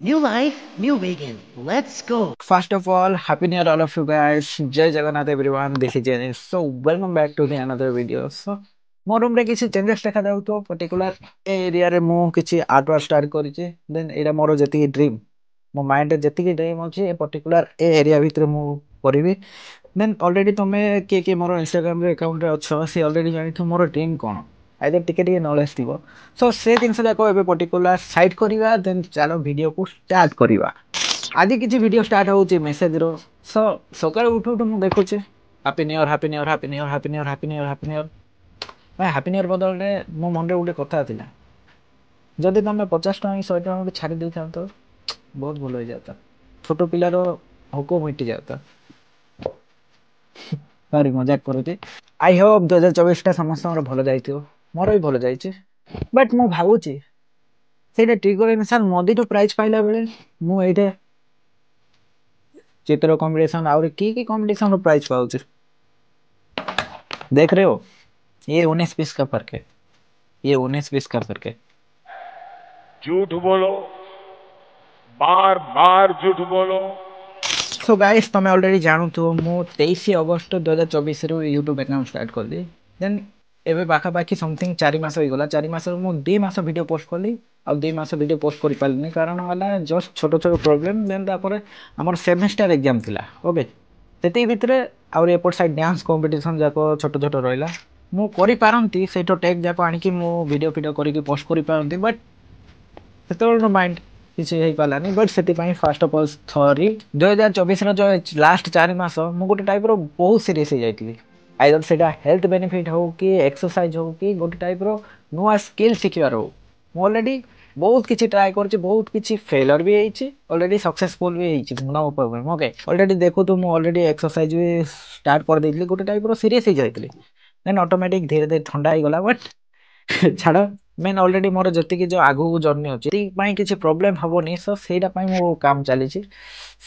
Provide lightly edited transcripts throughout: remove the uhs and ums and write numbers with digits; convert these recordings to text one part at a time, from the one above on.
New life, new vegan. Let's go. First of all, happy new year all of you guys. Jai Jagannath everyone. This is Janice. So welcome back to the another video. So ମୋ room ରେ କିଛି changes ଦେଖାଯାଉଥିବ particular ଏ ଏରିଆରେ ମୁଁ କିଛି art work start କରିଛି ଦେନ୍ ଏଇଟା ମୋର ଯେତିକି ଡ୍ରିମ୍ ମୋ ମାଇଣ୍ଡରେ ଯେତିକି ଡ୍ରିମ୍ ଅଛି ଏ ପର୍ଟିକୁଲାର ଏ ଏରିଆ ଭିତରେ ମୁଁ କରିବି ଦେନ୍ ଅଲରେଡ଼ି ତମେ କିଏ କିଏ ମୋର ଇନଷ୍ଟାଗ୍ରାମରେ ଆକାଉଣ୍ଟରେ ଅଛ ସେ ଅଲରେଡ଼ି ଜାଣିଥିବ ମୋର ଡ୍ରିମ୍ କ'ଣ ଆଇଦର ଟିକେ ଟିକେ ନଲେଜ୍ ଥିବ ସୋ ସେ ଜିନିଷ ଯାକ ଏବେ ପର୍ଟିକୁଲାର ସାଇଟ୍ କରିବା ଦେନ୍ ଚାଲ ଭିଡ଼ିଓକୁ ଷ୍ଟାର୍ଟ କରିବା ଆଜି କିଛି ଭିଡ଼ିଓ ଷ୍ଟାର୍ଟ ହେଉଛି ମେସେଜର ସୋ ସକାଳୁ ଉଠୁ ଉଠୁ ମୁଁ ଦେଖୁଛି happy new year happy new year happy new year happy new year happy new year happy new year ଭାଇ ହାପି ନ୍ୟୁ ଇୟର ବଦଳରେ ମୋ ମନରେ ଗୋଟେ କଥା ଥିଲା ଯଦି ତମେ 50 ଟଙ୍କା କି 100 ଟଙ୍କା ଛାଡ଼ି ଦେଇଥାନ୍ତ ବହୁତ ଭଲ ହେଇଯାନ୍ତା ଛୋଟ ପିଲାର ଭୋକ ମିଟିଯାନ୍ତା ସରି ମଜାକ କରୁଛି ଆଇ ହୋପ୍ 2024ଟା ସମସ୍ତଙ୍କର ଭଲ ଯାଇଥିବ ମୋର ବି ଭଲ ଯାଇଛି ବଟ୍ ମୁଁ ଭାବୁଛି ସେଇଟା ଠିକ୍ କରେନି ସାର୍ ମୋଦିଠୁ ପ୍ରାଇଜ୍ ପାଇଲା ବେଳେ ମୁଁ ଏଇଟା चित्र कॉम्बिनेशन और की कॉम्बिनेशन प्राइस पाउच देख रहे हो ये 19-20 का फर्क है ये 19-20 का फर्क है झूठ बोलो बार बार झूठ बोलो सो गाइस तुम ऑलरेडी जानू तो मु 23 अगस्त 2024 ରୁ यूट्यूब अकाउंट स्टार्ट कर दी देन एबे पाखापाखि समथिंग 4 मास होइगला 4 मास मु 2 मास वीडियो पोस्ट कली आ 2 मास वीडियो पोस्ट करि पालिनी कारण वाला जस्ट छोट छोट प्रॉब्लम देन तापर हमर सेमेस्टर एग्जाम थिला ओके सेती भितरे आउर एपट साइड डांस कंपटीशन जाको छोट छोट रहिला मु करि पारंती सेटो टेक जाको आनी कि मु वीडियो वीडियो करि कि पोस्ट करि पारंती बट सेतोर माइंड କିଛି ହେଇପାରିଲାନି ବଟ୍ ସେଥିପାଇଁ ଫାଷ୍ଟ ଅଫ୍ ଅଲ୍ ସରି 2024ର ଯେଉଁ ଲାଷ୍ଟ 4 ମାସ ମୁଁ ଗୋଟେ ଟାଇପ୍ର ବହୁତ ସିରିୟସ୍ ହେଇଯାଇଥିଲି ଆଇଦର ସେଇଟା ହେଲ୍ଥ ବେନିଫିଟ୍ ହଉ କି ଏକ୍ସରସାଇଜ୍ ହଉ କି ଗୋଟେ ଟାଇପ୍ର ନୂଆ ସ୍କିଲ୍ ଶିଖିବାର ହଉ ମୁଁ ଅଲରେଡ଼ି ବହୁତ କିଛି ଟ୍ରାଏ କରିଛି ବହୁତ କିଛି ଫେଲର୍ ବି ହେଇଛି ଅଲରେଡ଼ି ସକ୍ସେସଫୁଲ୍ ବି ହେଇଛି ନୋ ପ୍ରୋବ୍ଲେମ୍ ଓକେ ଅଲରେଡ଼ି ଦେଖୁତୁ ମୁଁ ଅଲରେଡ଼ି ଏକ୍ସରସାଇଜ୍ ବି ଷ୍ଟାର୍ଟ କରିଦେଇଥିଲି ଗୋଟେ ଟାଇପ୍ର ସିରିୟସ୍ ହେଇଯାଇଥିଲି ଦେନ୍ ଅଟୋମେଟିକ୍ ଧୀରେ ଧୀରେ ଥଣ୍ଡା ହେଇଗଲା ବଟ୍ ଛାଡ଼ ମେନ୍ ଅଲରେଡ଼ି ମୋର ଯେତିକି ଯେଉଁ ଆଗକୁ ଜର୍ଣ୍ଣି ଅଛି ସେଥିପାଇଁ କିଛି ପ୍ରୋବ୍ଲେମ୍ ହେବନି ସୋ ସେଇଟା ପାଇଁ ମୋ କାମ ଚାଲିଛି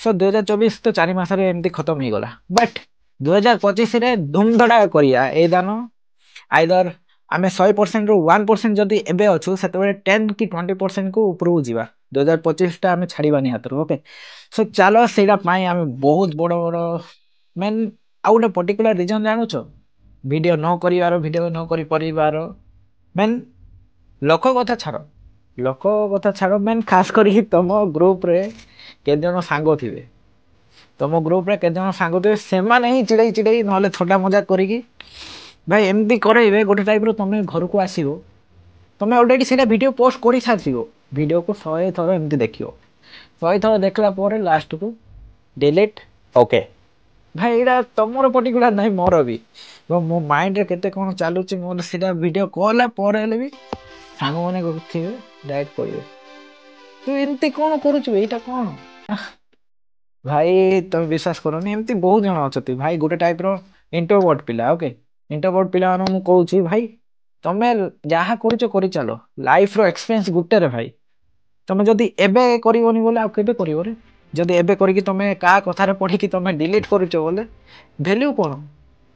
ସୋ 2024 ତ 4 ମାସରେ ଏମିତି ଖତମ ହେଇଗଲା ବଟ୍ 2025ରେ ଧୁମଧଡ଼ା କରିବା ଏ ଦାନ ଆଇଦର ଆମେ 100%ରୁ 1% ଯଦି ଏବେ ଅଛୁ ସେତେବେଳେ 10 କି 20%କୁ ଉପରକୁ ଯିବା 2025ଟା ଆମେ ଛାଡ଼ିବାନି ହାତରୁ ଓକେ ସୋ ଚାଲ ସେଇଟା ପାଇଁ ଆମେ ବହୁତ ବଡ଼ ବଡ଼ ମେନ୍ ଆଉ ଗୋଟେ ପର୍ଟିକୁଲାର ରିଜନ୍ ଜାଣୁଛ ଭିଡ଼ିଓ ନ କରିବାର ଭିଡ଼ିଓ ନ କରିପାରିବାର ମେନ୍ ଲୋକ କଥା ଛାଡ଼ ମେନ୍ ଖାସ୍ କରିକି ତମ ଗ୍ରୁପ୍ରେ କେତେଜଣ ସାଙ୍ଗ ଥିବେ ତମ ଗ୍ରୁପ୍ରେ କେତେଜଣ ସାଙ୍ଗ ଥିବେ ସେମାନେ ହିଁ ଚିଡ଼େଇ ନହେଲେ ଥଟ୍ଟା ମଜାକ କରିକି ଭାଇ ଏମିତି କରେଇବେ ଗୋଟେ ଟାଇପ୍ର ତମେ ଘରକୁ ଆସିବ ତମେ ଅଲରେଡ଼ି ସେଇଟା ଭିଡ଼ିଓ ପୋଷ୍ଟ କରିସାରିଥିବ ଭିଡ଼ିଓକୁ 100 ଥର ଏମିତି ଦେଖିବ 100 ଥର ଦେଖିଲା ପରେ ଲାଷ୍ଟକୁ ଡିଲିଟ୍ ଓକେ ଭାଇ ଏଇଟା ତମର ପର୍ଟିକୁଲାର ନାହିଁ ମୋର ବି ମୋ ମାଇଣ୍ଡରେ କେତେ କ'ଣ ଚାଲୁଛି ମୋର ସେଇଟା ଭିଡ଼ିଓ କଲା ପରେ ହେଲେ ବି ସାଙ୍ଗମାନେ ଥିବେ ଡାଇରେକ୍ଟ କହିବେ ତୁ ଏମିତି କ'ଣ କରୁଛୁ ଏଇଟା କ'ଣ ଭାଇ ତମେ ବିଶ୍ୱାସ କରନି ଏମିତି ବହୁତ ଜଣ ଅଛନ୍ତି ଭାଇ ଗୋଟେ ଟାଇପ୍ର ଇଣ୍ଟ୍ରୋଭର୍ଟ ପିଲା ଓକେ ଇଣ୍ଟ୍ରୋଭର୍ଟ ପିଲାମାନଙ୍କୁ ମୁଁ କହୁଛି ଭାଇ ତମେ ଯାହା କରୁଛ କରିଚାଲ ଲାଇଫ୍ର ଏକ୍ସପିରିଏନ୍ସ ଗୋଟେରେ ଭାଇ ତମେ ଯଦି ଏବେ କରିବନି ବୋଲେ ଆଉ କେବେ କରିବରେ ଯଦି ଏବେ କରିକି ତମେ କାହା କଥାରେ ପଢ଼ିକି ତମେ ଡିଲିଟ୍ କରୁଛ ବୋଲେ ଭ୍ୟାଲ୍ୟୁ କ'ଣ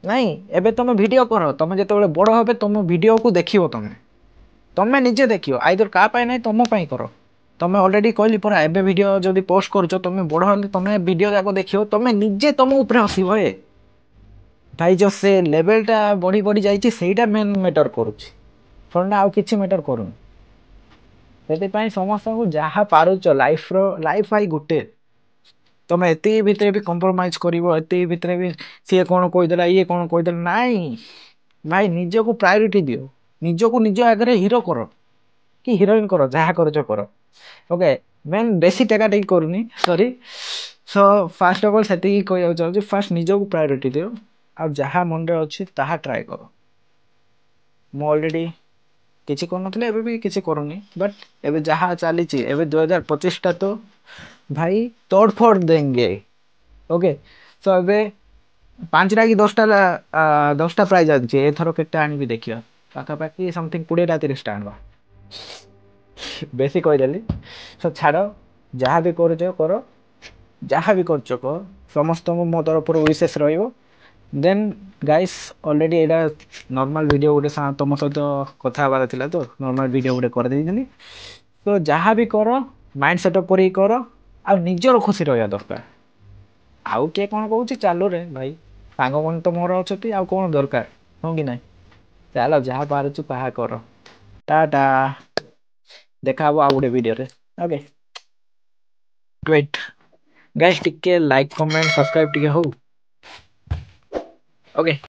ନାଇଁ ଏବେ ତମେ ଭିଡ଼ିଓ କର ତମେ ଯେତେବେଳେ ବଡ଼ ହେବେ ତମ ଭିଡ଼ିଓକୁ ଦେଖିବ ତମେ ନିଜେ ଦେଖିବ ଆଇଦର କାହା ପାଇଁ ନାହିଁ ତମ ପାଇଁ କର ତମେ ଅଲରେଡ଼ି କହିଲି ପରା ଏବେ ଭିଡ଼ିଓ ଯଦି ପୋଷ୍ଟ କରୁଛ ତମେ ବଡ଼ ହେଲେ ତମେ ଭିଡ଼ିଓ ଯାକ ଦେଖିବ ତମେ ନିଜେ ତମ ଉପରେ ହସିବ ଭାଇ ଯେଉଁ ସେ ଲେଭେଲଟା ବଢ଼ି ଯାଇଛି ସେଇଟା ମେନ୍ ମ୍ୟାଟର୍ କରୁଛି ଫୋନ୍ଟା ଆଉ କିଛି ମ୍ୟାଟର୍ କରୁନି ସେଥିପାଇଁ ସମସ୍ତଙ୍କୁ ଯାହା ପାରୁଛ ଲାଇଫ୍ ଭାଇ ଗୋଟେ ତମେ ଏତିକି ଭିତରେ ବି କମ୍ପ୍ରୋମାଇଜ୍ କରିବ ଏତିକି ଭିତରେ ବି ସିଏ କ'ଣ କହିଦେଲା ଇଏ କ'ଣ କହିଦେଲା ନାଇଁ ଭାଇ ନିଜକୁ ପ୍ରାୟୋରିଟି ଦିଅ ନିଜକୁ ନିଜ ଆଗରେ ହିରୋ କର କି ହିରୋଇନ୍ କର ଯାହା କରୁଛ କର ଓକେ ମେନ୍ ବେଶୀ ଟେକା ଟେକି କରୁନି ସରି ସୋ ଫାଷ୍ଟ ଅଫ୍ ଅଲ୍ ସେତିକି କହିବାକୁ ଚାହୁଁଛି ଫାଷ୍ଟ ନିଜକୁ ପ୍ରାୟୋରିଟି ଦିଅ ଆଉ ଯାହା ମନରେ ଅଛି ତାହା ଟ୍ରାଏ କର ମୁଁ ଅଲରେଡ଼ି କିଛି କରୁନଥିଲି ଏବେ ବି କିଛି କରୁନି ବଟ୍ ଏବେ ଯାହା ଚାଲିଛି ଏବେ 2025ଟା ତ ଭାଇ ତୋଡ଼ଫୋଡ଼ ଦେଙ୍ଗେ ଓକେ ତ ଏବେ 5ଟା କି 10ଟା ପ୍ରାଇଜ୍ ଅଛି ଏଥର କେତେ ଆଣିବି ଦେଖିବା ପାଖାପାଖି ସମଥିଙ୍ଗ 20ଟା 30ଟା ଆଣିବା ବେଶୀ କହିଦେଲି ସୋ ଛାଡ଼ ଯାହା ବି କରୁଛ କର ଯାହା ବି କରୁଛ କର ସମସ୍ତଙ୍କୁ ମୋ ତରଫରୁ ୱିଶେସ୍ ରହିବ ଦେନ୍ ଗାଇସ୍ ଅଲରେଡ଼ି ଏଇଟା ନର୍ମାଲ୍ ଭିଡ଼ିଓ ଗୋଟେ ତମ ସହିତ କଥା ହେବାର ଥିଲା ତ ନର୍ମାଲ୍ ଭିଡ଼ିଓ ଗୋଟେ କରିଦେଇଥିଲି ତ ଯାହା ବି କର ମାଇଣ୍ଡ ସେଟଅପ୍ କରିକି କର ଆଉ ନିଜର ଖୁସି ରହିବା ଦରକାର। ଆଉ କିଏ କ'ଣ କହୁଛି ଚାଲୁରେ ଭାଇ, ସାଙ୍ଗମାନେ ତ ମୋର ଅଛନ୍ତି, ଆଉ କ'ଣ ଦରକାର, ହଁ କି ନାହିଁ? ଚାଲ ଯାହା ପାରୁଛୁ ତାହା କର। ଟାଟା, ଦେଖା ହବ ଆଉ ଗୋଟେ ଭିଡ଼ିଓରେ। ଓକେ, ଗ୍ରେଟ୍ ଗାଇସ୍, ଟିକେ ଲାଇକ୍ କମେଣ୍ଟ ସବସ୍କ୍ରାଇବ ଟିକେ ହଉ। ଓକେ।